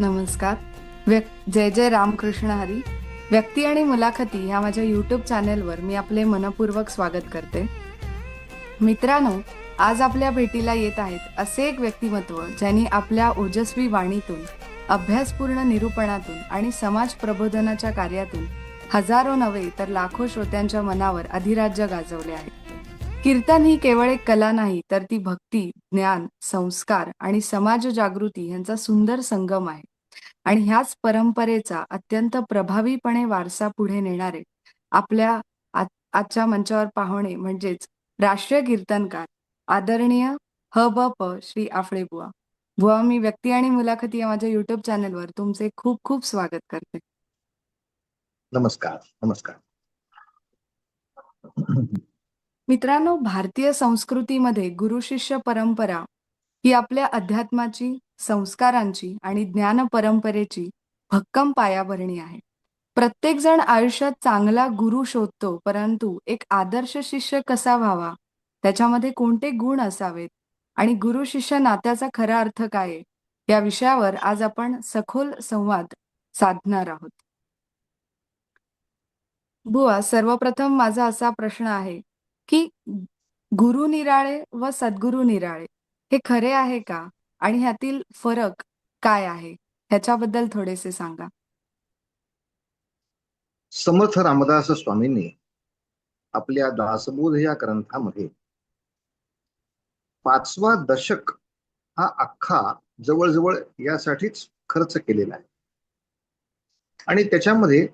नमस्कार. जय जय रामकृष्ण हरी. व्यक्ती आणि मुलाखती ह्या माझ्या यूट्यूब चॅनेलवर मी आपले मनपूर्वक स्वागत करते. मित्रांनो, आज आपल्या भेटीला येत आहेत असे एक व्यक्तिमत्व ज्यांनी आपल्या ओजस्वी वाणीतून, अभ्यासपूर्ण निरूपणातून आणि समाज प्रबोधनाच्या कार्यातून हजारो नव्हे तर लाखो श्रोत्यांच्या मनावर अधिराज्य गाजवले आहे. कीर्तन ही केवळ एक कला नाही, तर ती भक्ती, ज्ञान, संस्कार आणि समाज जागृती यांचा सुंदर संगम आहे. आणि ह्याच परंपरेचा अत्यंत प्रभावीपणे वारसा पुढे नेणारे आपल्या आजच्या मंचावर पाहुणे म्हणजेच राष्ट्रीय कीर्तनकार आदरणीय ह.ब.प. श्री आफळे बुवा. बुवा, मी व्यक्ती आणि मुलाखती या माझ्या युट्यूब चॅनलवर तुमचे खूप खूप स्वागत करते. नमस्कार. नमस्कार. मित्रांनो, भारतीय संस्कृतीमध्ये गुरु शिष्य परंपरा ही आपल्या अध्यात्माची, संस्कारांची आणि ज्ञान परंपरेची भक्कम पायाभरणी आहे. प्रत्येक जण आयुष्यात चांगला गुरु शोधतो, परंतु एक आदर्श शिष्य कसा व्हावा, त्याच्यामध्ये कोणते गुण असावेत आणि गुरु शिष्य नात्याचा खरा अर्थ काय आहे, या विषयावर आज आपण सखोल संवाद साधणार आहोत. बुवा, सर्वप्रथम माझा असा प्रश्न आहे की गुरु निराळे व सद्गुरु निराळे हे खरे आहे का, आणि ह्यातील फरक काय आहे, ह्याच्याबद्दल थोडेसे सांगा. समर्थ रामदास स्वामींनी आपल्या दासबोध या ग्रंथामध्ये 5वा दशक हा अख्खा जवळजवळ यासाठीच खर्च केलेला आहे. आणि त्याच्यामध्ये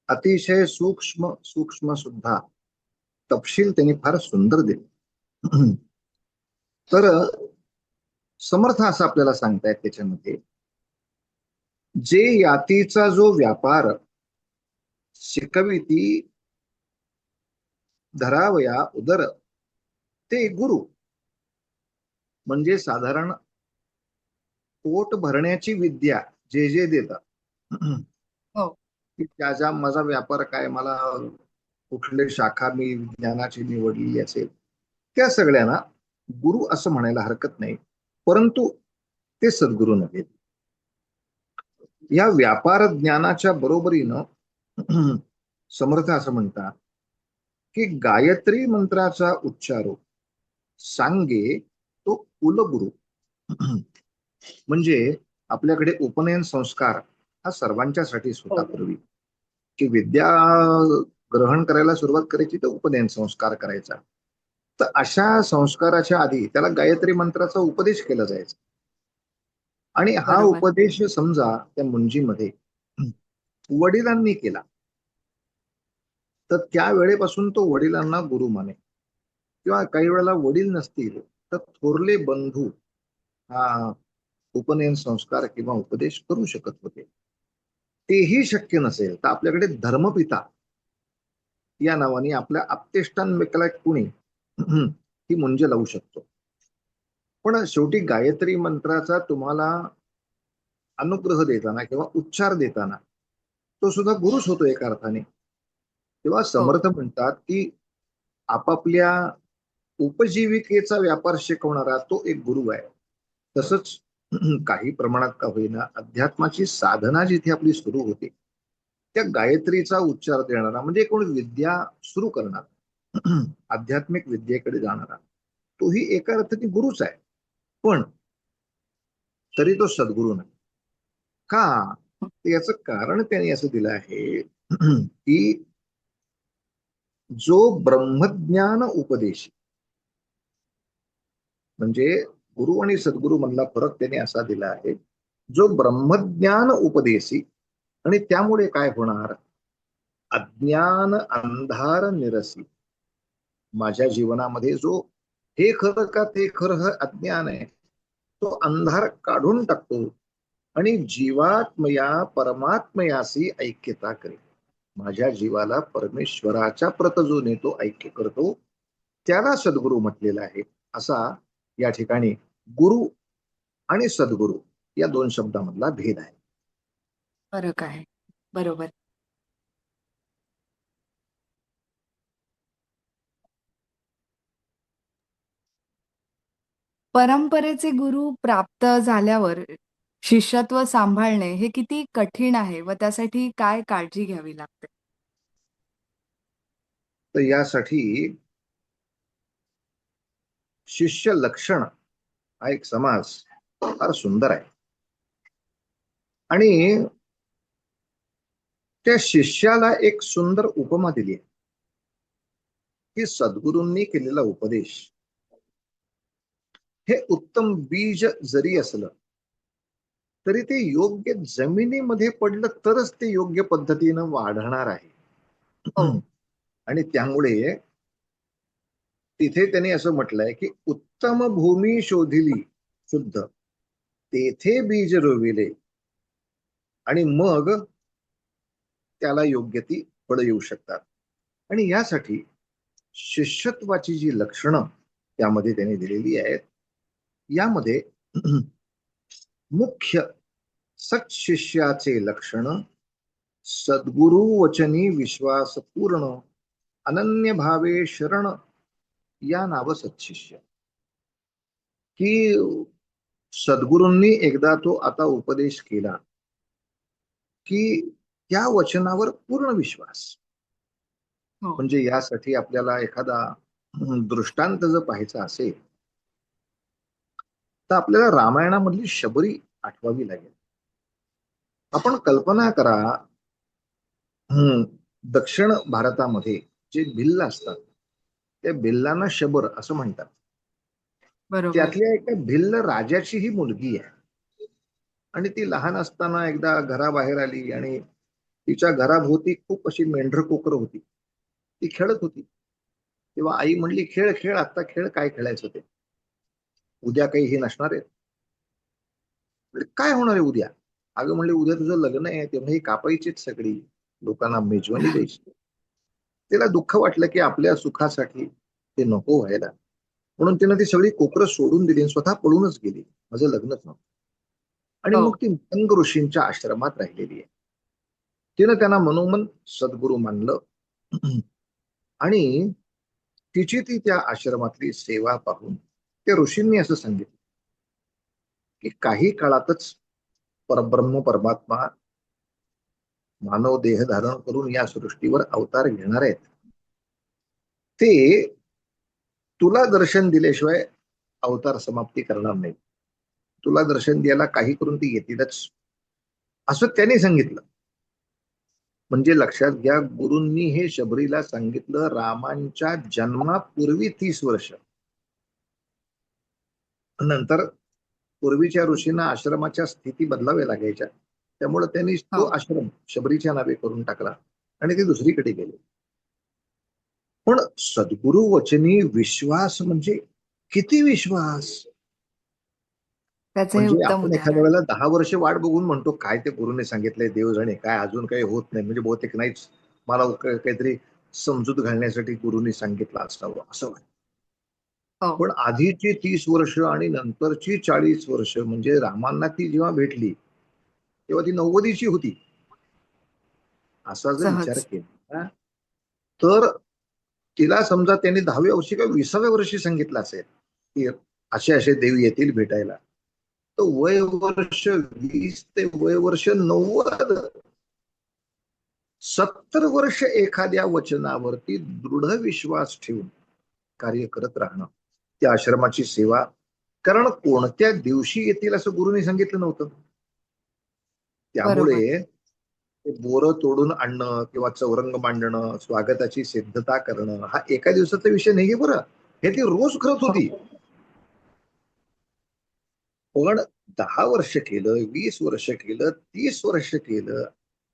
अतिशय सूक्ष्म सूक्ष्म सुद्धा तपशील त्यांनी फार सुंदर दिले. तर समर्थ असं आपल्याला सांगतायत त्याच्यामध्ये, जे यातीचा जो व्यापार शिकविती धरावया उदर ते गुरु. म्हणजे साधारण पोट भरण्याची विद्या जे जे देतात, हो, की त्याचा माझा व्यापार काय, मला कुठली शाखा मी ज्ञानाची निवडलेली असेल, त्या सगळ्यांना गुरु असं म्हणायला हरकत नाही. परंतु ते सद्गुरु नव्हे. या व्यापार ज्ञानाच्या बरोबरीनं समर्थ असं म्हणतात की गायत्री मंत्राचा उच्चारो सांगे तो कुलगुरु. म्हणजे आपल्याकडे उपनयन संस्कार हा सर्वांच्यासाठीच होता पूर्वी, की विद्या ग्रहण करायला सुरुवात करायची तर उपनयन संस्कार करायचा. तर अशा संस्काराच्या आधी त्याला गायत्री मंत्राचा उपदेश केला जायचा. आणि हा बरोबर. उपदेश समजा त्या मुंजीमध्ये वडिलांनी केला, तर त्या वेळेपासून तो वडिलांना गुरु माने. किंवा काही वेळेला वडील नसतील तर थोरले बंधू हा उपनयन संस्कार किंवा उपदेश करू शकत होते. तेही शक्य नसेल तर आपल्याकडे धर्मपिता या नावाने आपल्या आप्तेष्टांपैकी कुणी ही मुंज लावू शकतो. पण शेवटी गायत्री मंत्राचा तुम्हाला अनुग्रह देताना किंवा उच्चार देताना तो सुद्धा गुरुच होतो एका अर्थाने. तेव्हा हो, समर्थ म्हणतात की आपापल्या उपजीविकेचा व्यापार शिकवणारा तो एक गुरु आहे. तसंच काही प्रमाणात का होईना अध्यात्माची साधना जिथे आपली सुरू होते, त्या गायत्रीचा उच्चार देणारा म्हणजे कोण विद्या सुरू करणार, आध्यात्मिक विद्येकडे जाणारा, तोही एका अर्थाने गुरुच आहे. पण तरी तो सद्गुरू नाही का? याचं कारण त्यांनी असं दिलं आहे की जो ब्रह्मज्ञान उपदेश, म्हणजे गुरु आणि सद्गुरु मधला फरक त्याने असा दिला आहे, जो ब्रह्मज्ञान उपदेशी, आणि त्यामुळे काय होणार, अज्ञान अंधार निरसी. माझ्या जीवनामध्ये जो हे खरं का ते खरं हे अज्ञान आहे, तो अंधार काढून टाकतो आणि जीवात्मया परमात्मयाशी ऐक्यता करेल. माझ्या जीवाला परमेश्वराच्या प्रत जो नेतो, ऐक्य करतो, त्याला सद्गुरु म्हटलेला आहे. असा या ठिकाणी गुरु आणि सद्गुरु या दोन शब्दामधला भेद आहे. फरक आहे. बरोबर. परंपरेचे गुरु प्राप्त झाल्यावर शिष्यत्व सांभाळणे हे किती कठीण आहे व त्यासाठी काय काळजी घ्यावी लागते? तर यासाठी शिष्य लक्षण हा एक समाज फार सुंदर आहे. आणि त्या शिष्याला एक सुंदर उपमा दिली आहे की सद्गुरूंनी केलेला उपदेश हे उत्तम बीज जरी असलं तरी ते योग्य जमिनीमध्ये पडलं तरच ते योग्य पद्धतीनं वाढणार आहे. हो. आणि त्यामुळे तिथे त्यांनी असं म्हटलंय की उत्तम भूमी शोधिली शुद्ध तेथे बीज रोविले आणि मग त्याला योग्य ती फळं येऊ शकतात. आणि यासाठी शिष्यत्वाची जी लक्षणं त्यामध्ये त्यांनी दिलेली आहेत, यामध्ये मुख्य सत्शिष्याचे लक्षण सद्गुरु वचनी विश्वास पूर्ण अनन्य भावे शरण या नाव सत्शिष्य. की सद्गुरूंनी एकदा तो आता उपदेश केला की त्या वचनावर पूर्ण विश्वास. हो. म्हणजे यासाठी आपल्याला एखादा दृष्टांत जर पाहायचा असेल तर आपल्याला रामायणामधली शबरी आठवावी लागेल. आपण कल्पना करा, दक्षिण भारतामध्ये जे भिल्ल असतात त्या भिल्लांना शबर असं म्हणतात. बरोबर. त्यातल्या एका भिल्ल राजाची ही मुलगी आहे आणि ती लहान असताना एकदा घराबाहेर आली आणि तिच्या घराभोवती खूप अशी मेंढर कोकर होती. ती खेळत होती. तेव्हा आई म्हणली, खेळ खेळ, आता खेळ, काय खेळायचं ते, उद्या काही हे नसणार आहे. काय होणार आहे उद्या? अगं म्हणले, उद्या तुझं लग्न आहे तेव्हा ही कापायचीच सगळी, लोकांना मेजवानी द्यायची. तिला दुःख वाटलं की आपल्या सुखासाठी ते नको व्हायला, म्हणून तिनं ती सगळी कोकरं सोडून दिली आणि स्वतः पळूनच गेली. माझं लग्नच नव्हतं. आणि हो. मग ती मंग ऋषींच्या आश्रमात राहिलेली आहे. तिनं त्यांना मनोमन सद्गुरू मानलं आणि तिची ती त्या आश्रमातली सेवा पाहून त्या ऋषींनी असं सांगितलं की काही काळातच परब्रह्म परमात्मा मानव देह धारण करून या सृष्टीवर अवतार घेणार आहेत. ते तुला दर्शन दिल्याशिवाय अवतार समाप्ती करणार नाही. तुला दर्शन द्यायला काही करून ती येतीलच, असं त्यांनी सांगितलं. म्हणजे लक्षात घ्या, गुरूंनी हे शबरीला सांगितलं रामांच्या जन्मापूर्वी 30 वर्ष. नंतर पूर्वीच्या ऋषींना आश्रमाच्या स्थिती बदलाव्या लागायच्या, त्यामुळे त्यांनी तो हो. आश्रम शबरीच्या नावे करून टाकला आणि ते दुसरीकडे गेले. पण सद्गुरु वचनी विश्वास म्हणजे किती विश्वास. त्याचे हे म्हणजे उत्तम आपण एखाद्या उदाहरण. वेळेला 10 वर्ष वाट बघून म्हणतो, काय ते गुरुने सांगितलंय देव जाणे, काय अजून काही होत नाही, म्हणजे बहुतेक नाहीच, मला काहीतरी समजूत घालण्यासाठी गुरुनी सांगितलं असावं असं वाटतं. हो. पण आधीची 30 वर्ष आणि नंतरची 40 वर्ष, म्हणजे रामांना ती जेव्हा भेटली तेव्हा ती 90ची होती. असा जर विचार सहज. केला तर तिला समजा त्यांनी 10व्या वर्षी किंवा 20व्या वर्षी सांगितलं असेल की असे असे देव येतील भेटायला, तर वय वर्ष 20 ते वय वर्ष 90, 70 वर्ष एखाद्या वचनावरती दृढ विश्वास ठेवून कार्य करत राहणं, त्या आश्रमाची सेवा. कारण कोणत्या दिवशी येतील असं गुरुनी सांगितलं नव्हतं. बरोबर. त्यामुळे ते बोरं तोडून आणणं किंवा चौरंग मांडणं, स्वागताची सिद्धता करणं हा एका दिवसाचा विषय नाहीये बरं. हे ती रोज करत हो. होती. पण 10 वर्ष केलं, 20 वर्ष केलं, 30 वर्ष केलं,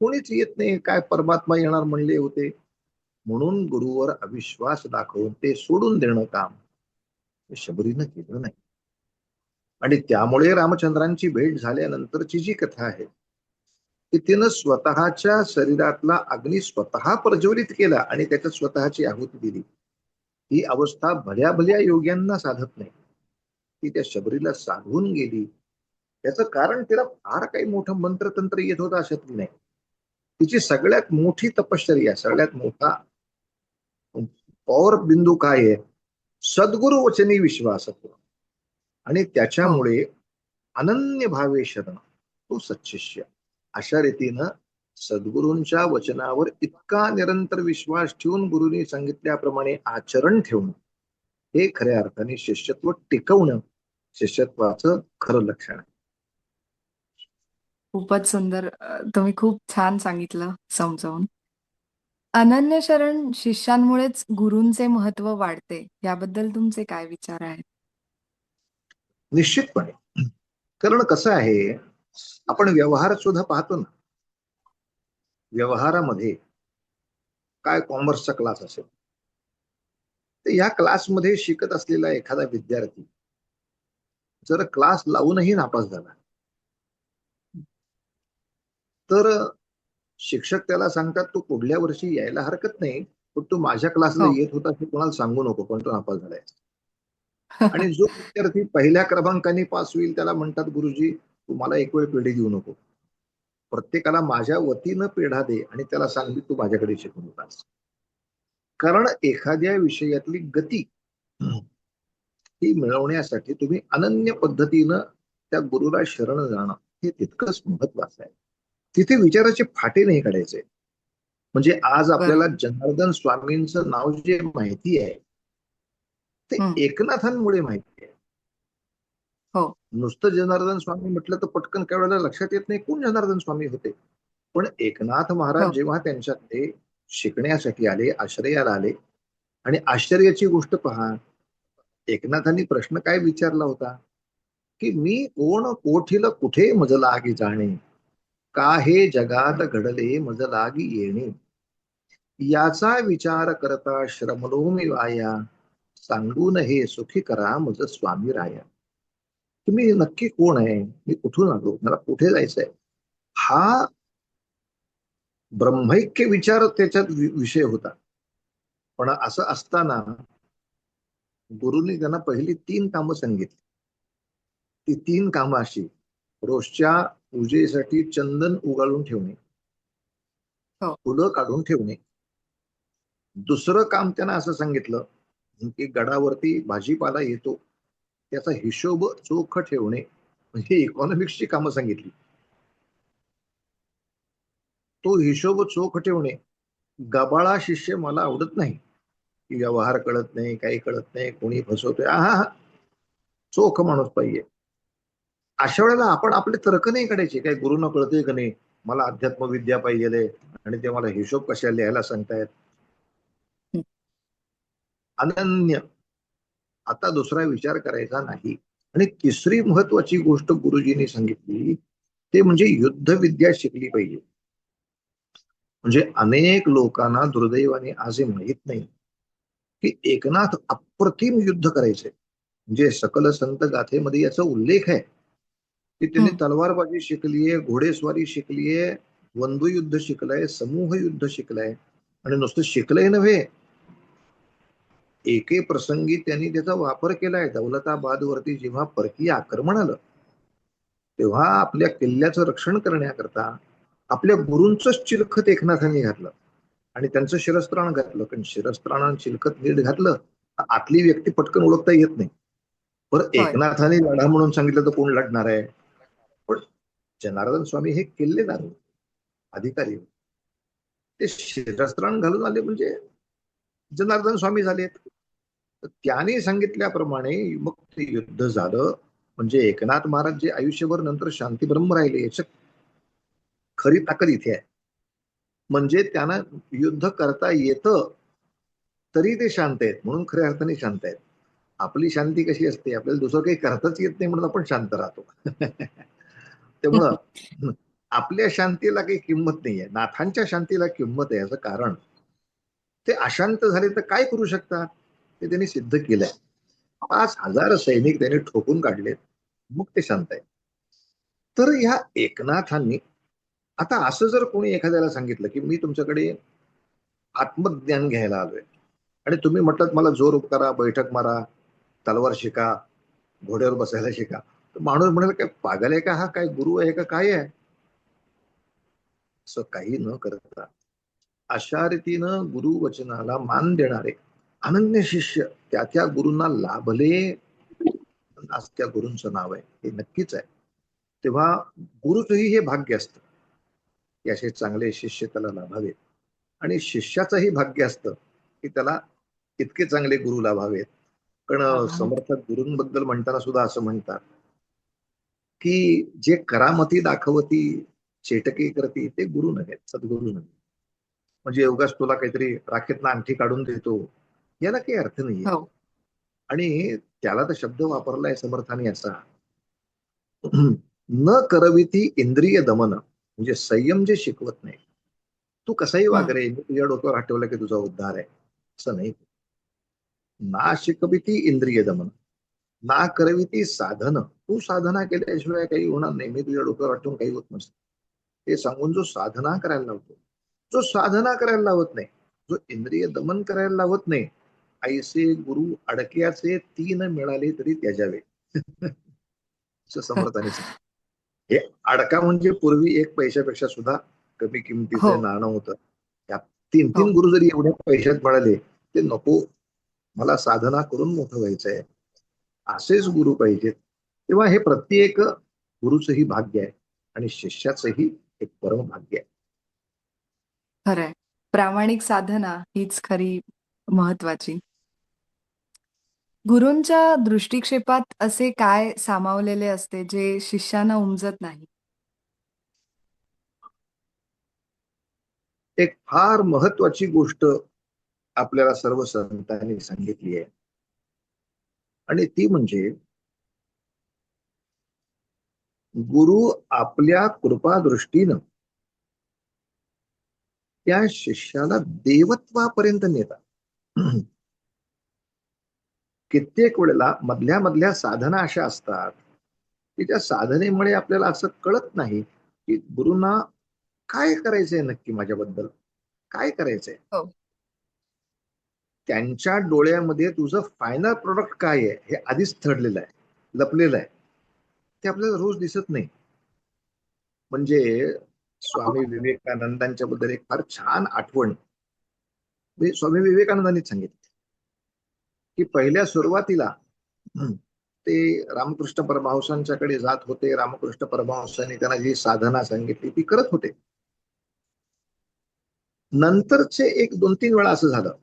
कोणीच येत नाही, काय परमात्मा येणार म्हणले होते. म्हणून गुरुवर अविश्वास दाखवून ते सोडून देणं काम हे शबरीनं केलं नाही. आणि त्यामुळे रामचंद्रांची भेट झाल्यानंतरची जी कथा आहे की तिनं स्वतःच्या शरीरातला अग्नी स्वतः प्रज्वलित केला आणि त्याच्यात स्वतःची आहुती दिली. ही अवस्था भल्या भल्या योग्यांना साधत नाही. ती त्या शबरीला साधून गेली. त्याचं कारण तिला फार काही मोठं मंत्रतंत्र येत होतं अशातली नाही. तिची सगळ्यात मोठी तपश्चर्या, सगळ्यात मोठा पॉवर बिंदू काय आहे? सद्गुरु वचनी विश्वास आणि हो. त्याच्यामुळे अनन्य भावे शरण. तो सच्शिष्य. अशा रीतीनं सद्गुरूंच्या वचनावर इतका निरंतर विश्वास ठेवून गुरुनी सांगितल्याप्रमाणे आचरण ठेवणं, हे खऱ्या अर्थाने शिष्यत्व टिकवणं शिष्यत्वाचं खरं लक्षण आहे. खूपच सुंदर. तुम्ही खूप छान सांगितलं समजावून. अनन्य शरण शिष्यांमुळेच गुरूंचे महत्व वाढते, याबद्दल तुमचे काय विचार आहेत? निश्चितपणे. कारण कसं आहे, आपण व्यवहार सुद्धा पाहतो ना. व्यवहारामध्ये काय कॉमर्सचा क्लास असेल, तर या क्लासमध्ये शिकत असलेला एखादा विद्यार्थी जर क्लास लावूनही नापास झाला, तर शिक्षक त्याला सांगतात तू पुढल्या वर्षी यायला हरकत नाही, पण तू माझ्या क्लासला हो. येत होता हे कोणाला सांगू नको, पण तो नापास झालाय. आणि जो विद्यार्थी पहिल्या क्रमांकाने पास होईल त्याला म्हणतात गुरुजी तू मला एक वेळ पेढी देऊ नको, प्रत्येकाला माझ्या वतीनं पेढा दे आणि त्याला सांग तू माझ्याकडे शिकून होतास. कारण एखाद्या विषयातली गती ही मिळवण्यासाठी तुम्ही अनन्य पद्धतीनं त्या गुरुला शरण जाणं हे तितकंच महत्वाचं आहे. तिथे विचाराचे फाटे नाही काढायचे. म्हणजे आज आपल्याला बरोबर. जनार्दन स्वामींचं नाव जे माहिती आहे ते हं. एकनाथांमुळे माहिती आहे. हो. नुसतं जनार्दन स्वामी म्हटलं तर पटकन काही वेळेला लक्षात येत नाही कोण जनार्दन स्वामी होते. पण एकनाथ महाराज हो. जेव्हा त्यांच्याकडे शिकण्यासाठी आले, आश्रयाला आले, आणि आश्चर्याची गोष्ट पहा, एकनाथांनी प्रश्न काय विचारला होता की मी कोण कोठील कुठे मज लागी जाणे, का हे जगात घडले मज लागी येणे, याचा विचार करता श्रमलो मी वाया, सांगून हे सुखी करा मज स्वामी राया. तुम्ही नक्की कोण आहे, मी कुठून आलो, मला कुठे जायचंय, हा ब्रह्मैक्य विचार त्याच्यात विषय होता. पण असं असताना गुरुनी त्यांना पहिली 3 कामं सांगितली. ती 3 कामं अशी: रोजच्या पूजेसाठी चंदन उगाळून ठेवणे, हो. फुलं काढून ठेवणे. दुसरं काम त्यांना असं सांगितलं की गडावरती भाजीपाला येतो त्याचा हिशोब चोख ठेवणे, म्हणजे इकॉनॉमिक्सची कामं सांगितली. तो हिशोब चोख ठेवणे. गबाळा शिष्य मला आवडत नाही, की व्यवहार कळत नाही, काही कळत नाही, कोणी फसवतोय. हा, चोख माणूस पाहिजे. अशा वेळेला आपण आपले तर्क नाही काढायचे, काय गुरुंना कळतंय का नाही, मला अध्यात्म विद्या पाहिजे आणि ते मला हिशोब कशा लिहायला सांगतायत. हं. अनन्य, आता दुसरा विचार करायचा नाही. आणि तिसरी महत्वाची गोष्ट गुरुजींनी सांगितली ते म्हणजे युद्ध विद्या शिकली पाहिजे. म्हणजे अनेक लोकांना दुर्दैवाने आज हे माहित नाही की एकनाथ अप्रतिम युद्ध करायचे. म्हणजे सकल संत गाथेमध्ये याचा उल्लेख आहे की त्यांनी हं. तलवारबाजी शिकलीये, घोडेस्वारी शिकलीये, द्वंद्वयुद्ध शिकलाय, समूह युद्ध शिकलाय. आणि नुसतं शिकलंय नव्हे, एके प्रसंगी त्यांनी त्याचा वापर केलाय. दौलताबाद वरती जेव्हा परकीय आक्रमण आलं तेव्हा आपल्या किल्ल्याचं रक्षण करण्याकरता आपल्या गुरूंचंच चिलखत एकनाथांनी घातलं आणि त्यांचं शिरस्त्राण घातलं. कारण शिरस्त्राण चिलखत नीट घातलं आतली व्यक्ती पटकन ओळखता येत नाही. पण होय. एकनाथाने लढा म्हणून सांगितलं तर कोण लढणार आहे. पण जनार्दन स्वामी हे किल्लेदार होते, अधिकारी होते. ते शिरस्त्राण घालून आले म्हणजे जनार्दन स्वामी झालेत. तर त्याने सांगितल्याप्रमाणे मग ते युद्ध झालं. म्हणजे एकनाथ महाराज जे आयुष्यभर नंतर शांतीब्रह्म राहिले याच खरी ताकद इथे आहे. म्हणजे त्यांना युद्ध करता येतं तरी ते शांत आहेत, म्हणून खऱ्या अर्थाने शांत आहेत. आपली शांती कशी असते, आपल्याला दुसरं काही करताच येत नाही म्हणून आपण शांत राहतो. त्यामुळं आपल्या शांतीला काही किंमत नाहीये, नाथांच्या शांतीला किंमत आहे. याचं कारण ते अशांत झाले तर काय करू शकतात ते त्यांनी सिद्ध केलंय. 5,000 सैनिक त्यांनी ठोकून काढलेत, मग ते शांत आहे. तर ह्या एकनाथांनी, आता असं जर कोणी एखाद्याला सांगितलं की मी तुमच्याकडे आत्मज्ञान घ्यायला आलोय आणि तुम्ही म्हटलं मला जोर करा, बैठक मारा, तलवार शिका, घोड्यावर बसायला शिका, तर माणूस म्हणाल काय पागल आहे का, हा काय गुरु आहे का काय आहे. असं काही न करता अशा रीतीनं गुरुवचनाला मान देणारे अनन्य शिष्य त्या त्या गुरूंना लाभले, आज त्या गुरूंचं नाव आहे हे नक्कीच आहे. तेव्हा गुरुचंही हे भाग्य असतं की असे चांगले शिष्य त्याला लाभावेत, आणि शिष्याचंही भाग्य असतं की त्याला इतके चांगले गुरु लाभावेत. पण हा. समर्थक गुरूंबद्दल म्हणताना सुद्धा असं म्हणतात की जे करामती दाखवती चेटके करती ते गुरु नव्हे, सद्गुरु नव्हे. म्हणजे उगाच तुला काहीतरी राखेतनं अंगठी काढून देतो, याला काही अर्थ नाहीये. हो. आणि त्याला तर शब्द वापरलाय समर्थाने असा, न करविती इंद्रिय दमन, म्हणजे संयम जे शिकवत नाही. तू कसाही वाग हम्म. रे, मी तुझ्या डोक्यावर आठवलं की तुझा उद्धार आहे, असं नाही. ना शिकविती इंद्रिय दमन, ना करविती साधन, तू साधना केल्याशिवाय काही होणार नाही, मी तुझ्या डोक्यावर आठवून काही होत नसतं. ते सांगून जो साधना करायला लावतो, जो साधना करायला लावत नाही, जो इंद्रिय दमन करायला लावत नाही, ऐसे गुरु अडक्याचे तीन मिळाले तरी त्याजावे. असं समर्थाने सांगितलं. हे अडका म्हणजे पूर्वी एक पैशापेक्षा सुद्धा कमी हो. किमतीचं नाणं होतं. त्या तीन हो. तीन गुरु जरी एवढ्या पैशात मिळाले, ते नको, मला साधना करून मोठं व्हायचंय, असेच गुरु पाहिजेत. तेव्हा हे प्रत्येक गुरुचंही भाग्य आहे आणि शिष्याचंही एक परम भाग्य आहे. खरंय. प्रामाणिक साधना हीच खरी महत्वाची. गुरूंच्या दृष्टिक्षेपात असे काय सामावलेले असते जे शिष्याना उमजत नाही? एक फार महत्वाची गोष्ट आपल्याला सर्व संतांनी सांगितली आहे, आणि ती म्हणजे गुरु आपल्या कृपादृष्टीनं त्या शिष्याला देवत्वापर्यंत नेतात. कित्येक वेळेला मधल्या मधल्या साधना अशा असतात की त्या साधनेमुळे आपल्याला असं कळत नाही की गुरुंना काय करायचंय नक्की माझ्याबद्दल, काय करायचंय. हो. त्यांच्या डोळ्यामध्ये तुझं फायनल प्रोडक्ट काय आहे हे आधीच ठरलेलं आहे, लपलेलं आहे. ते आपल्याला रोज दिसत नाही. म्हणजे स्वामी विवेकानंदांच्या बद्दल एक फार छान आठवण म्हणजे स्वामी विवेकानंदांनीच सांगितली की पहिल्या सुरुवातीला ते रामकृष्ण परमहंसांच्याकडे जात होते. रामकृष्ण परमहंसांनी त्यांना जी साधना सांगितली ती करत होते. नंतरचे एक 2-3 वेळा असं झालं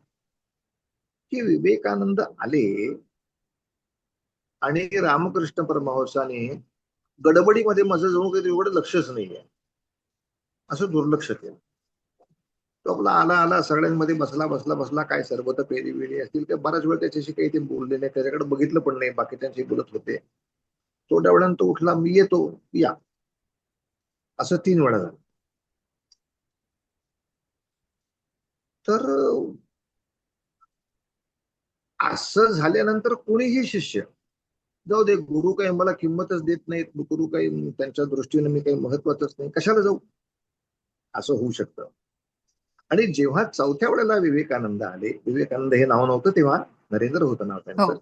की विवेकानंद आले आणि रामकृष्ण परमहंसाने गडबडीमध्ये माझं जणू काही एवढं लक्षच नाहीये असं दुर्लक्ष केलं. तो आपला आला आला सगळ्यांमध्ये बसला बसला बसला, काय सरबत पेरी वेळी असतील ते बराच वेळ त्याच्याशी काही ते बोलले नाही, त्याच्याकडे बघितलं पण नाही, बाकीच्यांशी बोलत होते. थोड्या वेळानं तो उठला, मी येतो, या. असं 3 वेळा झालं. तर असं झाल्यानंतर कोणीही शिष्य, जाऊ दे गुरु काही मला किंमतच देत नाहीत, गुरु काही त्यांच्या दृष्टीने मी काही महत्वाचंच नाही, कशाला जाऊ, असं होऊ शकतं. आणि जेव्हा चौथ्या वेळेला विवेकानंद आले, विवेकानंद हे नाव नव्हतं तेव्हा, नरेंद्र होतं नाव हो. त्यांचं.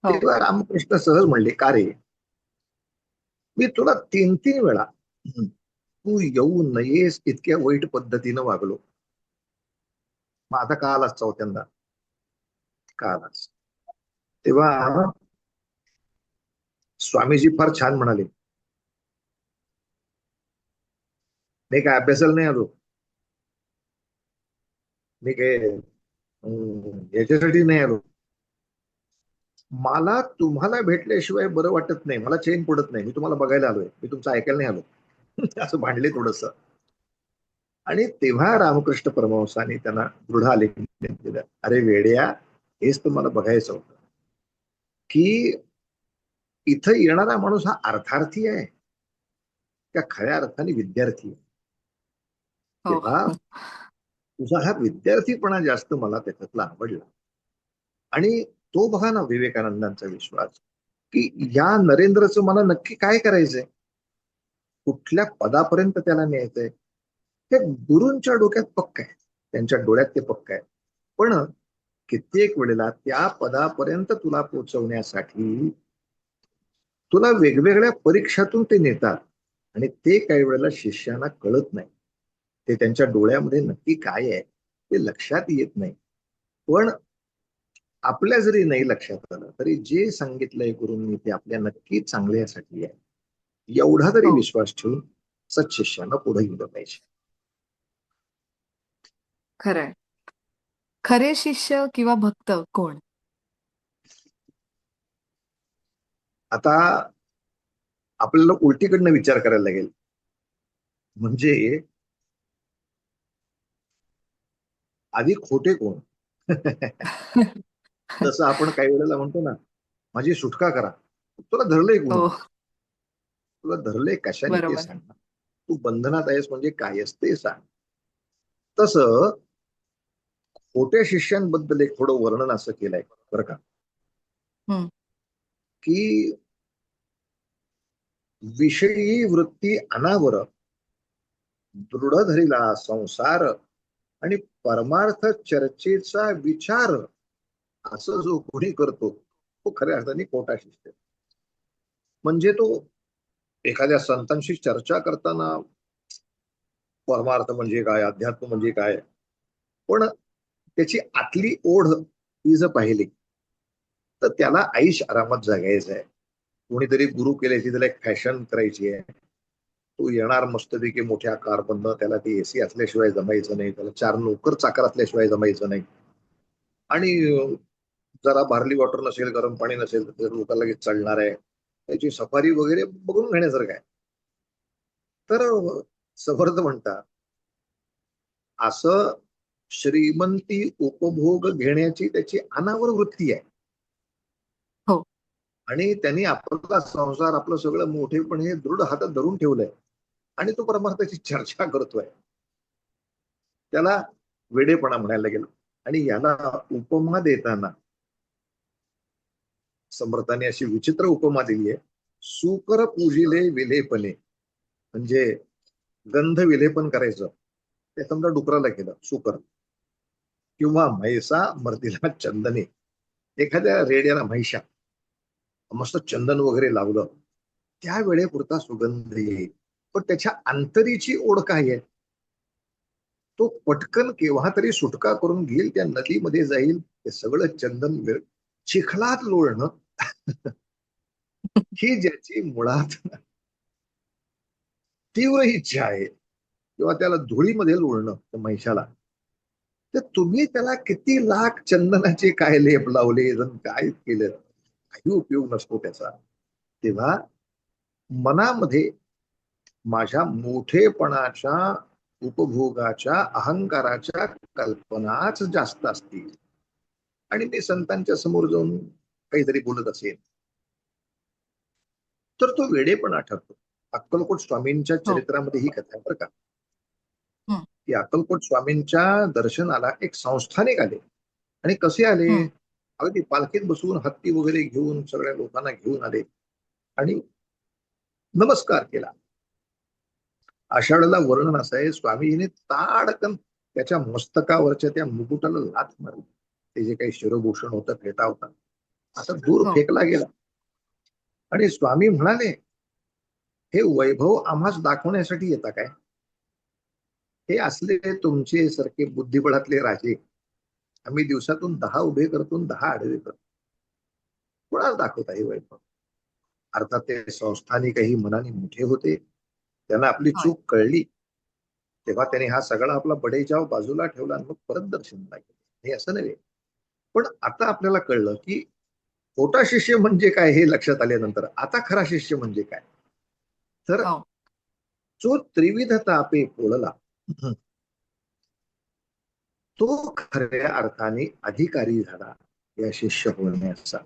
हो. तेव्हा रामकृष्ण सहज म्हणले, का रे, मी तुला 3-3 वेळा तू येऊ नयेस इतक्या वाईट पद्धतीनं वागलो, मग आता का आलास चौथ्यांदा, का आलास. तेव्हा स्वामीजी फार छान म्हणाले, मी काय अभ्यासाला नाही आलो, मी काय याच्यासाठी नाही आलो, मला तुम्हाला भेटल्याशिवाय बरं वाटत नाही, मला चैन पडत नाही, मी तुम्हाला बघायला आलोय, मी तुमचं ऐकायला नाही आलो. असं भांडले थोडस. आणि तेव्हा रामकृष्ण परमहंसाने त्यांना दृढ आलेखन दिलं, अरे वेड्या, हेच तुम्हाला बघायचं होतं की इथं येणारा माणूस हा अर्थार्थी आहे त्या खऱ्या अर्थाने विद्यार्थी आहे. हो. तेव्हा तुझा हा विद्यार्थीपणा जास्त मला त्याच्यातला आवडला. आणि तो बघा ना विवेकानंदांचा विश्वास की या नरेंद्रचं मला नक्की काय करायचंय, कुठल्या पदापर्यंत त्याला न्यायचंय, ते गुरूंच्या डोक्यात पक्क आहे, त्यांच्या डोळ्यात ते पक्क आहे. पण कित्येक वेळेला त्या पदापर्यंत तुला पोहोचवण्यासाठी तुला वेगवेगळ्या परीक्षातून ते नेतात, आणि ते काही वेळेला शिष्याना कळत नाही. ते त्यांच्या डोळ्यामध्ये नक्की काय आहे ते लक्षात येत नाही. पण आपल्या जरी नाही लक्षात आलं तरी जे सांगितलंय गुरूंनी ते आपल्या नक्की चांगल्यासाठी आहे. एवढा तरी हो. विश्वास ठेवून सत्शिष्यानं पुढे गेलं पाहिजे. खरंय. खरे शिष्य किंवा भक्त कोण? आता आपल्याला उलटीकडनं विचार करायला लागेल. म्हणजे आधी खोटे कोण? जसं आपण काही वेळेला म्हणतो ना, माझी सुटका करा. तुला धरलंय कोणी? हो, तुला धरलंय कशाने ते बरोबर. सांग ना. तू बंधनात आहेस म्हणजे काय आहेस ते सांग. तसं खोट्या शिष्यांबद्दल एक थोडं वर्णन असं केलंय बरं का, हं. की विषयी वृत्ती अनावर, दृढ धरिला संसार आणि परमार्थ चर्चेचा विचार असं जो कोणी करतो तो खऱ्या अर्थाने खोटा शिष्य. म्हणजे तो एखाद्या संतांशी चर्चा करताना परमार्थ म्हणजे काय, अध्यात्म म्हणजे काय, पण त्याची आतली ओढ ही जर पाहिली तर त्याला आयुष आरामात जगायचं आहे. कोणीतरी गुरु केले की त्याला एक फॅशन करायची आहे. तो येणार मस्तपैकी मोठ्या कारमधनं, त्याला ती एसी असल्याशिवाय जमायचं नाही, त्याला 4 नोकर चाकर असल्याशिवाय जमायचं नाही. आणि जरा बार्ली वॉटर नसेल, गरम पाणी नसेल तर लोकांना लगेच चढणार आहे. त्याची सफारी वगैरे बघून घेण्यासारखं आहे. तर समर्थ म्हणतात असं श्रीमंती उपभोग घेण्याची त्याची अनावर वृत्ती आहे. हो. आणि त्यांनी आपला संसार, आपलं सगळं मोठेपण हे दृढ हातात धरून ठेवलंय आणि तो परमार्थाची चर्चा करतोय. त्याला वेडेपणा म्हणायला गेलो. आणि याला उपमा देताना समर्थाने अशी विचित्र उपमा दिली आहे. सुकर पूजिले विलेपणे, म्हणजे गंध विलेपन करायचं ते समजा डुकराला केलं सुकर, किंवा म्हैसा मर्दीला चंदने, एखाद्या रेड्याला म्हैशा मस्त चंदन वगैरे लावलं त्या वेळेपुरता सुगंध येईल, पण त्याच्या अंतरीची ओढ काय आहे? तो पटकन केव्हा तरी सुटका करून घेईल, त्या नदीमध्ये जाईल, ते सगळं चंदन चिखलात लोळणं ही ज्याची मुळात तीव्र इच्छा आहे, किंवा त्याला धुळीमध्ये लोळणं त्या म्हैशाला, तर तुम्ही त्याला किती लाख चंदनाचे काय लेप लावले, काय केलं, काही उपयोग नसतो त्याचा. तेव्हा मनामध्ये माझ्या मोठेपणाच्या, उपभोगाच्या, अहंकाराच्या कल्पनाच जास्त असतील आणि ते संतांच्या समोर जाऊन काहीतरी बोलत असेल तर तो वेडेपणा ठरतो. अक्कलकोट स्वामींच्या हो. चरित्रामध्ये ही कथा आहे बरं का, हं, की अक्कलकोट स्वामींच्या दर्शनाला एक संस्थानिक आले. आणि कसे आले? हं. अगदी पालखीत बसून, हत्ती वगैरे घेऊन, सगळ्या लोकांना घेऊन आले आणि नमस्कार केला. अशा वेळेला वर्णन असं आहे, स्वामीजीने ताडकन त्याच्या मस्तकावरच्या त्या मुकुटाला लाथ मारली. ते जे काही शिरोभूषण होतं, फेटा होता, आता दूर हो. फेकला गेला. आणि स्वामी म्हणाले, हे वैभव आम्हास दाखवण्यासाठी येता काय? हे असले तुमचे सारखे बुद्धिबळातले राजे आम्ही दिवसातून 10 उभे करतो, 10 आडवे करतो, कोणाला दाखवता हे वैभव? अर्थात ते संस्थानिकही मनाने मोठे होते, त्यांना आपली होय. चूक कळली. तेव्हा त्याने हा सगळा आपला बडेजाव बाजूला ठेवला आणि मग परत दर्शनाला गेले. हे असं नव्हे. पण आता आपल्याला कळलं की खोटा शिष्य म्हणजे काय हे लक्षात आल्यानंतर आता खरा शिष्य म्हणजे काय. तर हो. जो त्रिविध तापे पोळला तो खऱ्या अर्थाने अधिकारी झाला या शिष्य होण्याचा.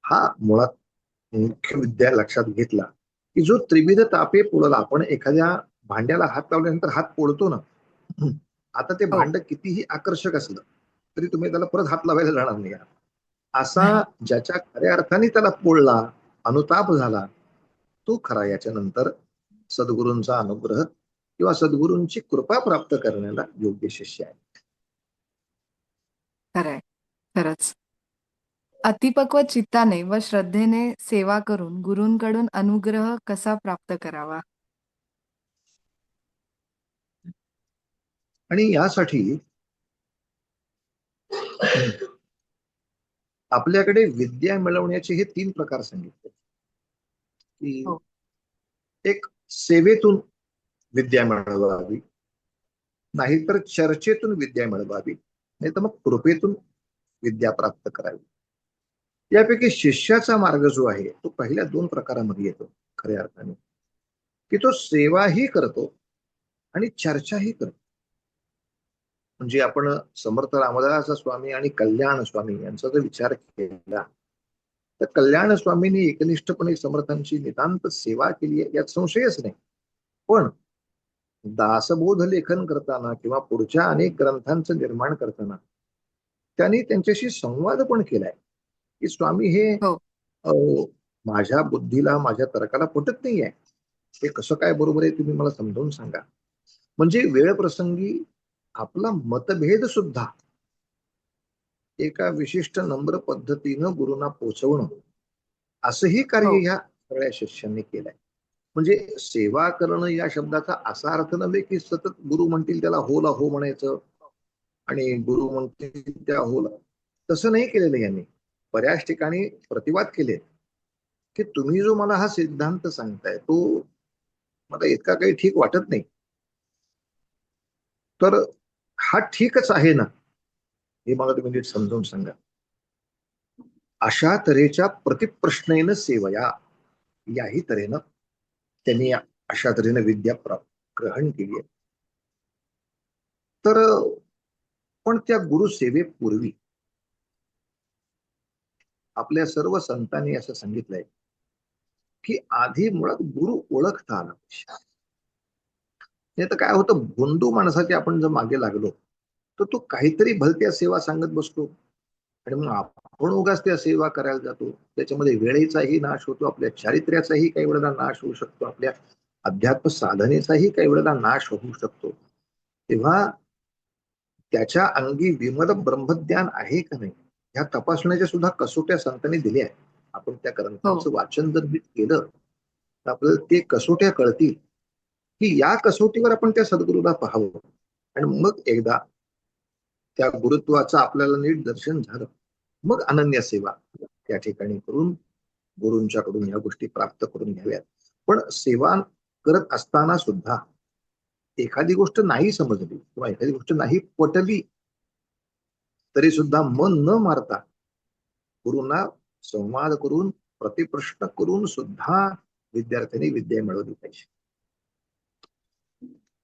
हा मुळात मुख्य विद्या लक्षात घेतला की जो त्रिविध तापे पोळला, आपण एखाद्या भांड्याला हात लावल्यानंतर हात पोळतो ना, आता ते हो. भांड कितीही आकर्षक असलं तरी तुम्ही त्याला परत हात लावायला जाणार नाही. असा नाही. ज्याच्या खऱ्या अर्थाने त्याला पोळला, अनुताप झाला, तो खरा याच्यानंतर सद्गुरूंचा अनुग्रह किंवा सद्गुरूंची कृपा प्राप्त करण्याला योग्य शिष्य आहे. खरंय. खरंच. अतिपक्व चित्ताने व श्रद्धेने सेवा करून गुरूंकडून अनुग्रह कसा प्राप्त करावा? आणि यासाठी आपल्याकडे विद्या मिळवण्याचे हे 3 प्रकार सांगितले, की हो. एक सेवेतून विद्या मिळवावी, नाहीतर चर्चेतून विद्या मिळवावी, नाही तर मग कृपेतून विद्या प्राप्त करावी. यापैकी शिष्याचा मार्ग जो आहे तो पहिल्या दोन प्रकारामध्ये येतो खऱ्या अर्थाने, की तो सेवाही करतो आणि चर्चाही करतो. म्हणजे आपण समर्थ रामदास स्वामी आणि कल्याण स्वामी यांचा जर विचार केला तर कल्याण स्वामींनी एकनिष्ठपणे समर्थांची नितांत सेवा केली आहे यात संशयच नाही. पण दासबोध लेखन करताना किंवा पुढच्या अनेक ग्रंथांचं निर्माण करताना त्यांनी त्यांच्याशी संवाद पण केलाय, की स्वामी हे हो. माझ्या बुद्धीला माझ्या तर्काला पटत नाहीये, हे कसं काय बरोबर आहे तुम्ही मला समजावून सांगा. म्हणजे वेळ प्रसंगी आपला मतभेद सुद्धा एका विशिष्ट नम्र पद्धतीनं गुरुंना पोहोचवणं असंही कार्य हो. ह्या सगळ्या शिष्यांनी केलंय. म्हणजे सेवा करणं या शब्दाचा असा अर्थ नव्हे की सतत गुरु म्हणतील त्याला होला हो म्हणायचं आणि गुरु म्हणतील त्या होला, तसं नाही केलेलं यांनी. बऱ्याच ठिकाणी प्रतिवाद केले की तुम्ही जो मला हा सिद्धांत सांगताय तो मला इतका काही ठीक वाटत नाही, तर हा ठीकच आहे ना, हे मला तुम्ही नीट समजावून सांगा. अशा तऱ्हेच्या प्रतिप्रश्नेनं सेवया याही तऱ्हेनं त्यांनी अशा तऱ्हेनं विद्या ग्रहण केली आहे. तर पण त्या गुरुसेवेपूर्वी आपल्या सर्व संतांनी असं सांगितलंय की आधी मुळात गुरु ओळखता आला पाहिजे. नाही तर काय होतं, भोंदू माणसाच्या आपण जर मागे लागलो तर तो काहीतरी भलत्या सेवा सांगत बसतो आणि मग आपण उगाच त्या सेवा करायला जातो. त्याच्यामध्ये वेळेचाही नाश होतो, आपल्या चारित्र्याचाही काही वेळेला नाश होऊ शकतो, आपल्या अध्यात्म साधनेचाही काही वेळेला नाश होऊ शकतो. तेव्हा त्याच्या अंगी विमल ब्रह्मज्ञान आहे का नाही ह्या तपासण्याच्या सुद्धा कसोट्या संतांनी दिल्या आहेत. आपण त्या हो. ग्रंथांचं वाचन जर नीट केलं तर आपल्याला ते कसोट्या कळतील, की या कसोटीवर आपण त्या सद्गुरूला पाहावं. आणि मग एकदा त्या गुरुत्वाचं आपल्याला नीट दर्शन झालं, मग अनन्य सेवा त्या ठिकाणी करून गुरूंच्याकडून या गोष्टी प्राप्त करून घ्याव्यात. पण सेवा करत असताना सुद्धा एखादी गोष्ट नाही समजली किंवा एखादी गोष्ट नाही पटली तरी सुद्धा मन न मारता गुरूंना संवाद करून प्रतिप्रश्न करून सुद्धा विद्यार्थ्यांनी विद्या मिळवली पाहिजे.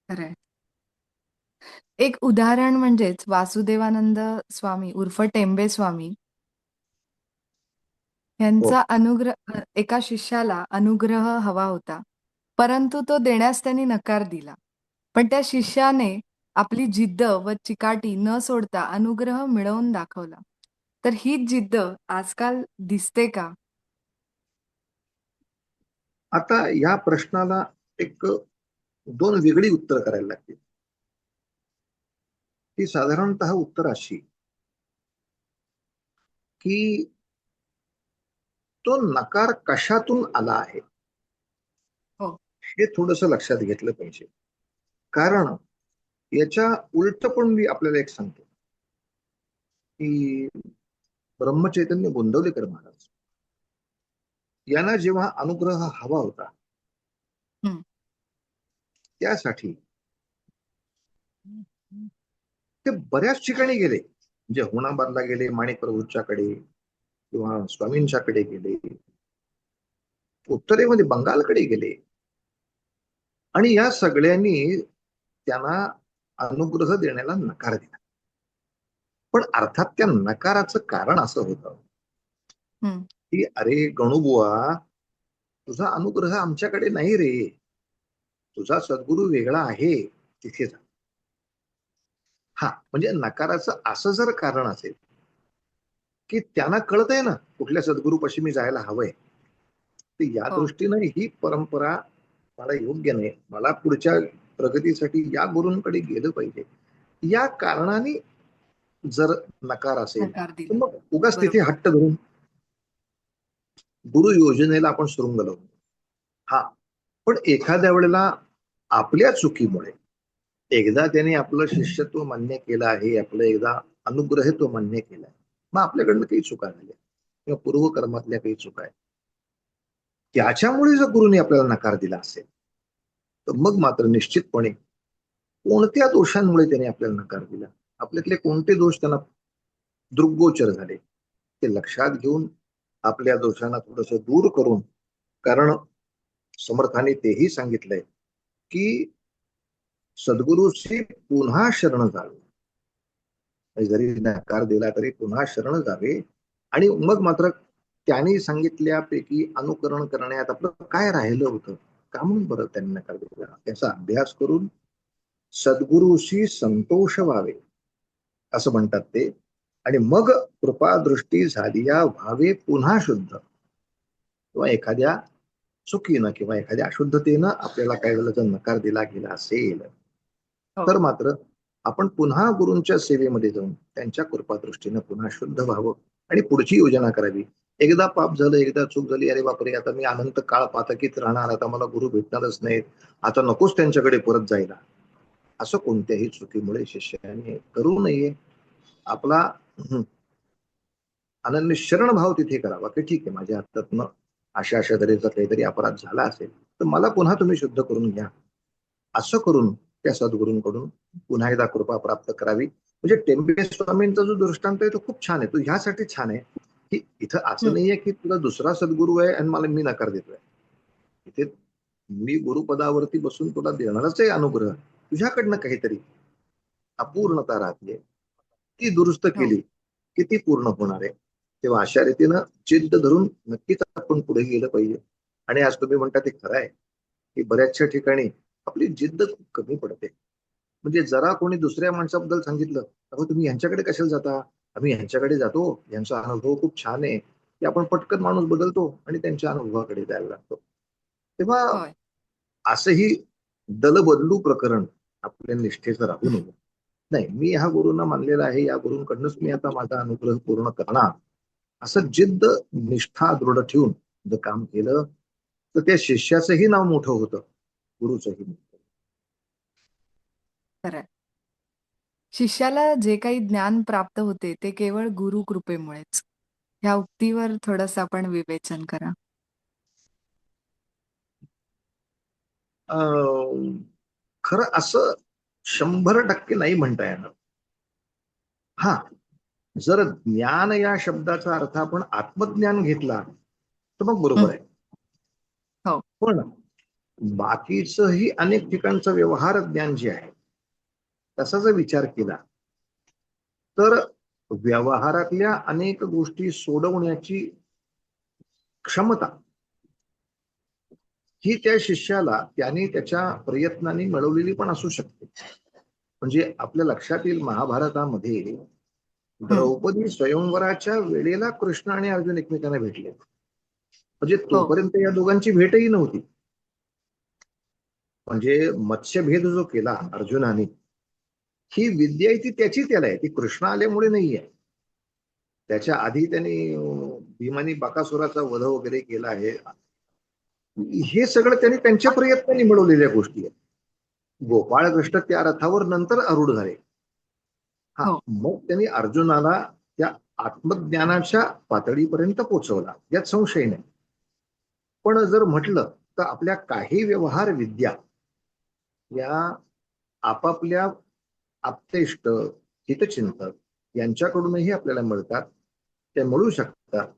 खरंय. एक उदाहरण म्हणजेच वासुदेवानंद स्वामी उर्फ टेंबे स्वामी हो. यांचा अनुग्रह, एका शिष्याला अनुग्रह हवा होता, परंतु तो देण्यास त्यांनी नकार दिला. पण त्या शिष्याने आपली जिद्द व चिकाटी न सोडता अनुग्रह मिळवून दाखवला. तर हीच जिद्द आजकाल दिसते का? आता या प्रश्नाला एक दोन वेगळी उत्तर करायला लागतील. ती साधारणतः उत्तर अशी की तो नकार कशातून आला आहे हो. हे थोडस लक्षात घेतलं पाहिजे. कारण याच्या उलट पण मी आपल्याला एक सांगतो की ब्रह्मचैतन्य गोंदवलेकर महाराज यांना जेव्हा अनुग्रह हवा होता हं. त्यासाठी ते बऱ्याच ठिकाणी गेले. म्हणजे हुणाबादला गेले, माणिक प्रभूंच्याकडे किंवा स्वामींच्याकडे गेले, उत्तरेमध्ये बंगालकडे गेले आणि या सगळ्यांनी त्यांना अनुग्रह देण्याला नकार दिला. पण अर्थात त्या नकाराचं कारण असं होतं हं. की अरे गणूबुवा, तुझा अनुग्रह आमच्याकडे नाही रे, तुझा सद्गुरू वेगळा आहे, तिथे जा. हा म्हणजे नकाराचं असं जर कारण असेल की त्यांना कळत आहे ना कुठल्या सद्गुरूपाशी मी जायला हवंय, तर या हो. दृष्टीनं ही परंपरा मला योग्य नाही, मला पुढच्या प्रगतीसाठी या गुरूंकडे गेलं पाहिजे, या कारणाने जर नकार असेल नकार तर दिला. मग उगाच तिथे बरोबर. हट्ट धरून गुरु योजनेला आपण सुरुंग लावू. हा, पण एखाद्या वेळेला आपल्या चुकीमुळे एकदा त्याने आपलं शिष्यत्व मान्य केलं आहे, आपलं एकदा अनुग्रह तो मान्य केलाय, मग आपल्याकडनं काही चुका झाल्या किंवा पूर्वकर्मातल्या काही चुका आहेत, त्याच्यामुळे जर गुरुने आपल्याला नकार दिला असेल तर मग मात्र निश्चितपणे कोणत्या दोषांमुळे त्याने आपल्याला नकार दिला, आपल्यातले कोणते दोष त्यांना दृग्गोचर झाले, ते लक्षात घेऊन आपल्या दोषांना थोडस दूर करून, कारण समर्थाने तेही सांगितलंय की सद्गुरूशी पुन्हा शरण जावे, जरी नकार दिला तरी पुन्हा शरण जावे. आणि मग मात्र त्यांनी सांगितल्यापैकी अनुकरण करण्यात आपलं काय राहिलं होतं, का म्हणून बरं त्यांनी नकार दिला, त्याचा अभ्यास करून सद्गुरूशी संतोष व्हावे असं म्हणतात ते. आणि मग कृपादृष्टी झालिया व्हावे पुन्हा शुद्ध, किंवा एखाद्या चुकीनं किंवा एखाद्या अशुद्धतेनं आपल्याला काही वेळेला जर नकार दिला गेला असेल हो. तर मात्र आपण पुन्हा गुरूंच्या सेवेमध्ये जाऊन त्यांच्या कृपादृष्टीनं पुन्हा शुद्ध व्हावं आणि पुढची योजना करावी. एकदा पाप झालं, एकदा चूक झाली, अरे बापरे आता मी अनंत काळ पातकीत राहणार, आता मला गुरु भेटणारच नाहीत, आता नकोच त्यांच्याकडे परत जायला, असं कोणत्याही चुकीमुळे शिष्याने करू नये. आपला अनन्य शरण भाव तिथे करावा की ठीक आहे, माझ्या हातातनं अशा अशा तऱ्हेचा काहीतरी अपराध झाला असेल तर मला पुन्हा तुम्ही शुद्ध करून घ्या, असं करून त्या सद्गुरूंकडून पुन्हा एकदा कृपा प्राप्त करावी. म्हणजे टेंबे स्वामींचा जो दृष्टांत आहे तो खूप छान आहे, तो ह्यासाठी छान आहे की इथं असं नाहीये की तुला दुसरा सद्गुरू आहे आणि मला मी नकार देतोय. इथे मी गुरुपदावरती बसून तुला देणारच आहे अनुग्रह, तुझ्याकडनं काहीतरी अपूर्णता राहते, ती दुरुस्त हो. केली की ती पूर्ण होणार आहे. तेव्हा अशा रीतीनं जिद्द धरून नक्कीच आपण पुढे गेलं पाहिजे. आणि आज तुम्ही म्हणता ते खरं आहे की बऱ्याचशा ठिकाणी आपली जिद्द खूप कमी पडते. म्हणजे जरा कोणी दुसऱ्या माणसाबद्दल सांगितलं, अहो तुम्ही यांच्याकडे कशाला जाता, आम्ही यांच्याकडे जातो, यांचा अनुभव खूप छान आहे, की आपण पटकन माणूस बदलतो आणि त्यांच्या अनुभवाकडे जायला लागतो. तेव्हा होय. असंही दल बदलू प्रकरण आपल्या निष्ठेचं राहू नये. नाही, मी ह्या गुरूंना मानलेला आहे, या गुरूंकडूनच मी आता माझा अनुग्रह पूर्ण करणार, असं जिद्द निष्ठा दृढ ठेवून जर काम केलं तर त्या शिष्याचंही नाव मोठं होतं, गुरुचंही मोठं. खरंय. शिष्याला जे काही ज्ञान प्राप्त होते ते केवळ गुरु कृपेमुळेच. ह्या उक्तीवर थोडंसं आपण विवेचन करा. अं, खरं असं 100% नाही म्हणता येणार. हा, जर ज्ञान या शब्दाचा अर्थ आपण आत्मज्ञान घेतला तर मग बरोबर हं. आहे. हो. पण बाकीचंही अनेक ठिकाणचं व्यवहार ज्ञान जे आहे तसा जर विचार केला तर व्यवहारातल्या अनेक गोष्टी सोडवण्याची क्षमता ही त्या शिष्याला त्याने त्याच्या प्रयत्नांनी मिळवलेली पण असू शकते. म्हणजे आपल्या लक्षात येईल, महाभारतामध्ये हं. द्रौपदी स्वयंवराच्या वेळेला कृष्ण आणि अर्जुन एकमेकांना भेटले, म्हणजे हो. तोपर्यंत या दोघांची भेटही नव्हती. म्हणजे मत्स्यभेद जो केला अर्जुनाने, ही विद्या आहे ती त्याची त्याला आहे, ती कृष्ण आल्यामुळे नाही आहे. त्याच्या आधी त्यांनी भीमानी बकासुराचा वध वगैरे केला आहे, हे सगळं त्यांनी त्यांच्या प्रयत्नांनी मिळवलेल्या गोष्टी आहेत. गोपाळ कृष्ण त्या रथावर नंतर आरूढ झाले. हा, हो. मग त्यांनी अर्जुनाला त्या आत्मज्ञानाच्या पातळीपर्यंत पोहोचवला, यात संशय नाही. पण जर म्हटलं तर आपल्या काही व्यवहार विद्या या आपापल्या आप्तेष्ट हितचिंतक यांच्याकडूनही आपल्याला मिळतात, त्या मिळू शकतात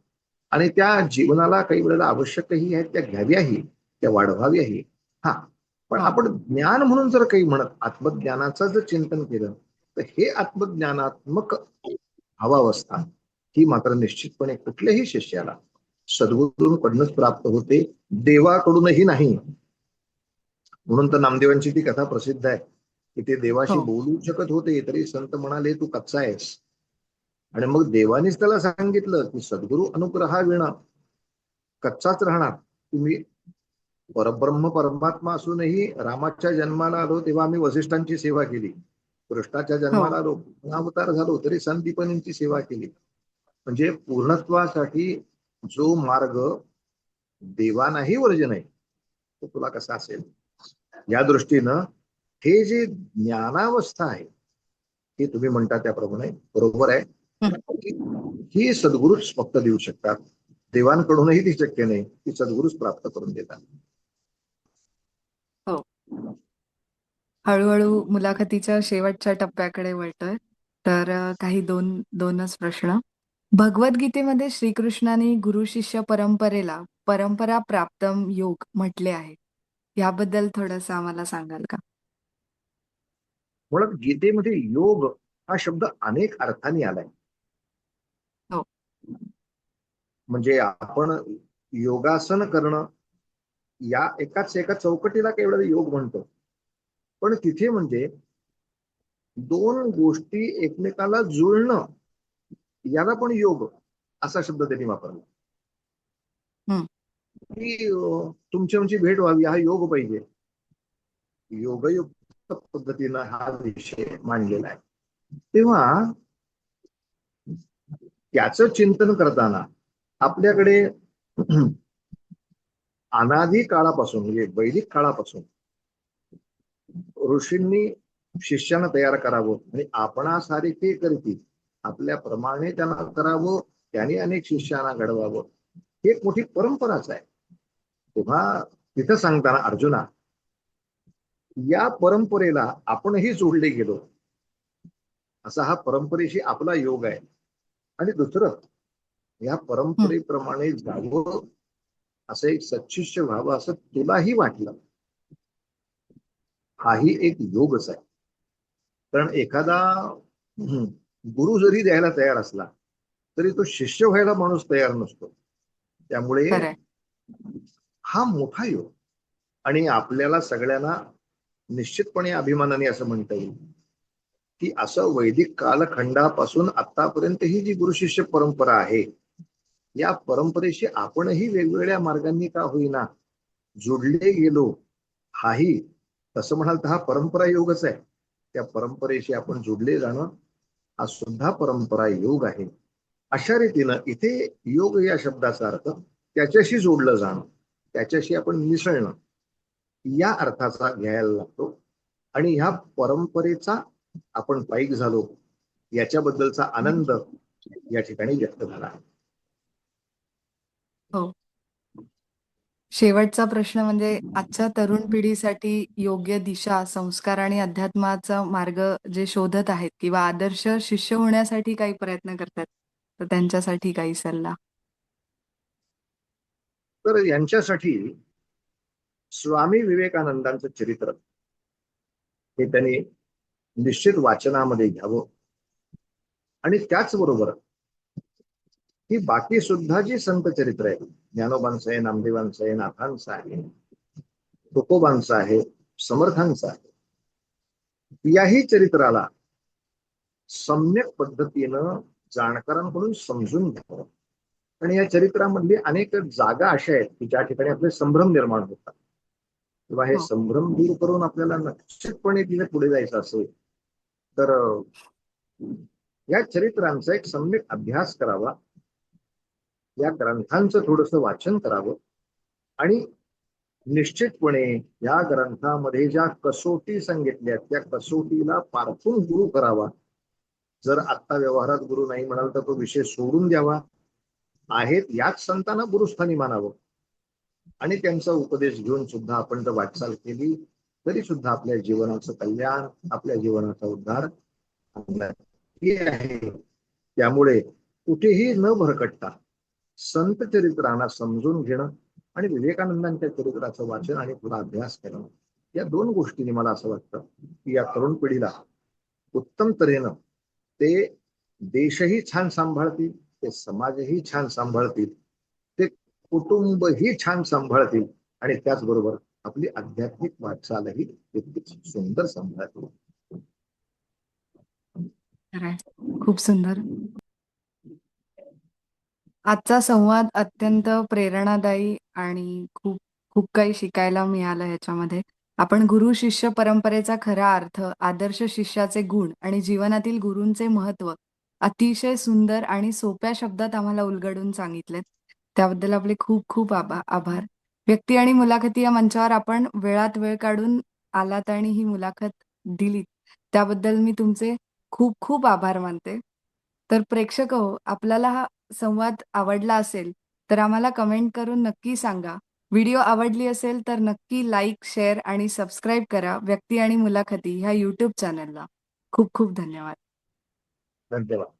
आणि त्या जीवनाला काही वेळेला आवश्यकही आहेत, त्या घ्याव्याही, त्या वाढवाव्याही. हा, पण हो. आपण ज्ञान म्हणून जर काही म्हणत आत्मज्ञानाचं जर चिंतन केलं तर हे आत्मज्ञानात्मक भावावस्था ही मात्र निश्चितपणे कुठल्याही शिष्याला सद्गुरूंकडूनच प्राप्त होते, देवाकडूनही नाही. म्हणून तर नामदेवांची ती कथा प्रसिद्ध आहे की ते देवाशी हो. बोलू शकत होते तरी संत म्हणाले तू कच्चा आहेस. आणि मग देवानीच त्याला सांगितलं की सद्गुरू अनुग्रहाविणा कच्चाच राहणार तुम्ही. परब्रह्म परमात्मा असूनही रामाच्या जन्माला आलो तेव्हा आम्ही वसिष्ठांची सेवा केली, कृष्णाच्या हो. जन्माला आलो अवतार झालो तरी संदीपनींची सेवा केली. म्हणजे पूर्णत्वासाठी जो मार्ग देवानाही वर्जन आहे तो तुला कसा असेल. या दृष्टीनं हे जे ज्ञानावस्था आहे हे तुम्ही म्हणता त्याप्रमाणे बरोबर आहे हं. की ही सद्गुरूच फक्त देऊ शकतात. देवांकडूनही ती शक्य नाही, ती सद्गुरूच प्राप्त करून देतात. हो. हळूहळू मुलाखतीच्या शेवटच्या टप्प्याकडे वळतोय. तर काही दोनच प्रश्न. भगवद्गीतेमध्ये श्रीकृष्णाने गुरु शिष्य परंपरेला परंपरा प्राप्तम योग म्हटले आहे. याबद्दल थोडंसं आम्हाला सांगाल का? मुळात गीतेमध्ये योग हा शब्द अनेक अर्थाने आलाय. हो. म्हणजे आपण योगासन करणं या एका चौकटीला केवळ योग म्हणतो. पण तिथे म्हणजे दोन गोष्टी एकमेकाला जुळणं याला पण योग असा शब्द त्यांनी वापरला. हं. की तुमची आमची भेट व्हावी हा योग पाहिजे. योगयुक्त पद्धतीनं हा विषय मांडलेला आहे. तेव्हा त्याचं चिंतन करताना आपल्याकडे अनादी काळापासून म्हणजे वैदिक काळापासून ऋषींनी शिष्यानं तयार करावं आणि आपणासारखे करतील आपल्याप्रमाणे त्यांना करावं, त्यांनी अनेक शिष्यांना घडवावं, ही एक मोठी परंपराच आहे. तेव्हा तिथं सांगताना अर्जुना या परंपरेला आपणही जोडले गेलो, असा हा परंपरेशी आपला योग आहे. आणि दुसरं या हं. परंपरेप्रमाणे जावं असं एक सच्शिष्य व्हावं असं तुलाही वाटलं, हाही एक योगच आहे. कारण एखादा गुरु जरी द्यायला तयार असला तरी तो शिष्य व्हायला माणूस तयार नसतो. त्यामुळे खरंय. हा मोठा योग. आणि आपल्याला सगळ्यांना निश्चितपणे अभिमानाने असं म्हणता येईल की असं वैदिक कालखंडापासून आतापर्यंत ही जी गुरु शिष्य परंपरा आहे, या परंपरेशी आपणही वेगवेगळ्या मार्गांनी का होईना जोडले गेलो, हाही तसं म्हणाल तर हा परंपरा योगच आहे. त्या परंपरेशी आपण जोडले जाणं हा सुद्धा परंपरा योग आहे. अशा रीतीनं इथे योग या शब्दाचा अर्थ त्याच्याशी जोडलं जाणं, त्याच्याशी आपण मिसळणं या अर्थाचा घ्यायला लागतो. आणि ह्या परंपरेचा आपण पाईक झालो याच्याबद्दलचा आनंद या ठिकाणी व्यक्त झाला. हो. शेवटचा प्रश्न म्हणजे आजच्या तरुण पिढीसाठी योग्य दिशा, संस्कार आणि अध्यात्माचा मार्ग जे शोधत आहेत किंवा आदर्श शिष्य होण्यासाठी काही प्रयत्न करतात, तर त्यांच्यासाठी काही सल्ला? तर यांच्यासाठी स्वामी विवेकानंदांचं चरित्र हे त्यांनी निश्चित वाचनामध्ये घ्यावं. आणि त्याचबरोबर ही बाकी सुद्धा जी संत चरित्र आहे, ज्ञानोबांचं आहे, नामदेवांचं आहे, नाथांचं आहे, तुकोबांचं आहे, समर्थांचं आहे, याही चरित्राला सम्यक पद्धतीनं जाणकारांकडून समजून घ्यावं. आणि या चरित्रामधली अनेक जागा अशा आहेत की ज्या ठिकाणी आपले संभ्रम निर्माण होतात, किंवा हे हो. संभ्रम दूर करून आपल्याला निश्चितपणे तिथे पुढे जायचं असेल तर या चरित्रांचा एक सम्यक अभ्यास करावा, या ग्रंथांचं थोडस वाचन करावं. आणि निश्चितपणे या ग्रंथामध्ये ज्या कसोटी सांगितल्या त्या कसोटीला पारखून गुरु करावा. जर आत्ता व्यवहारात गुरु नाही म्हणाल तर तो विषय सोडून द्यावा. आहेत याच संतांना गुरुस्थानी मानावं आणि त्यांचा उपदेश घेऊन सुद्धा आपण जर वाटचाल केली तरी सुद्धा आपल्या जीवनाचं कल्याण, आपल्या जीवनाचा उद्धार आहे. त्यामुळे कुठेही न भरकटता संत चरित्रांना समजून घेणं आणि विवेकानंदांच्या चरित्राचं वाचन आणि पुढे अभ्यास करणं, या दोन गोष्टींनी मला असं वाटतं की या तरुण पिढीला उत्तम तऱ्हेनं ते देशही छान सांभाळतील, ते समाजही छान सांभाळतील, ते कुटुंबही छान सांभाळतील आणि त्याचबरोबर आपली आध्यात्मिक वाटचालही तितकीच सुंदर सांभाळतील. खरंय. खूप सुंदर. आजचा संवाद अत्यंत प्रेरणादायी आणि खूप खूप काही शिकायला मिळालं ह्याच्यामध्ये. आपण गुरु शिष्य परंपरेचा खरा अर्थ, आदर्श शिष्याचे गुण आणि जीवनातील गुरूंचे महत्त्व अतिशय सुंदर आणि सोप्या शब्दात आम्हाला उलगडून सांगितलेत. त्याबद्दल आपले खूप खूप आभार. व्यक्ती आणि मुलाखती या मंचावर आपण वेळात वेळ काढून आलात आणि ही मुलाखत दिलीत. त्याबद्दल मी तुमचे खूप खूप आभार मानते. तर प्रेक्षक हो, आपल्याला हा संवाद आवडला असेल तर आम्हाला कमेंट करून नक्की सांगा. व्हिडिओ आवडली असेल तर नक्की लाईक, शेअर आणि सबस्क्राईब करा व्यक्ती आणि मुलाखती ह्या यूट्यूब चॅनलला. खूप खूप धन्यवाद. धन्यवाद.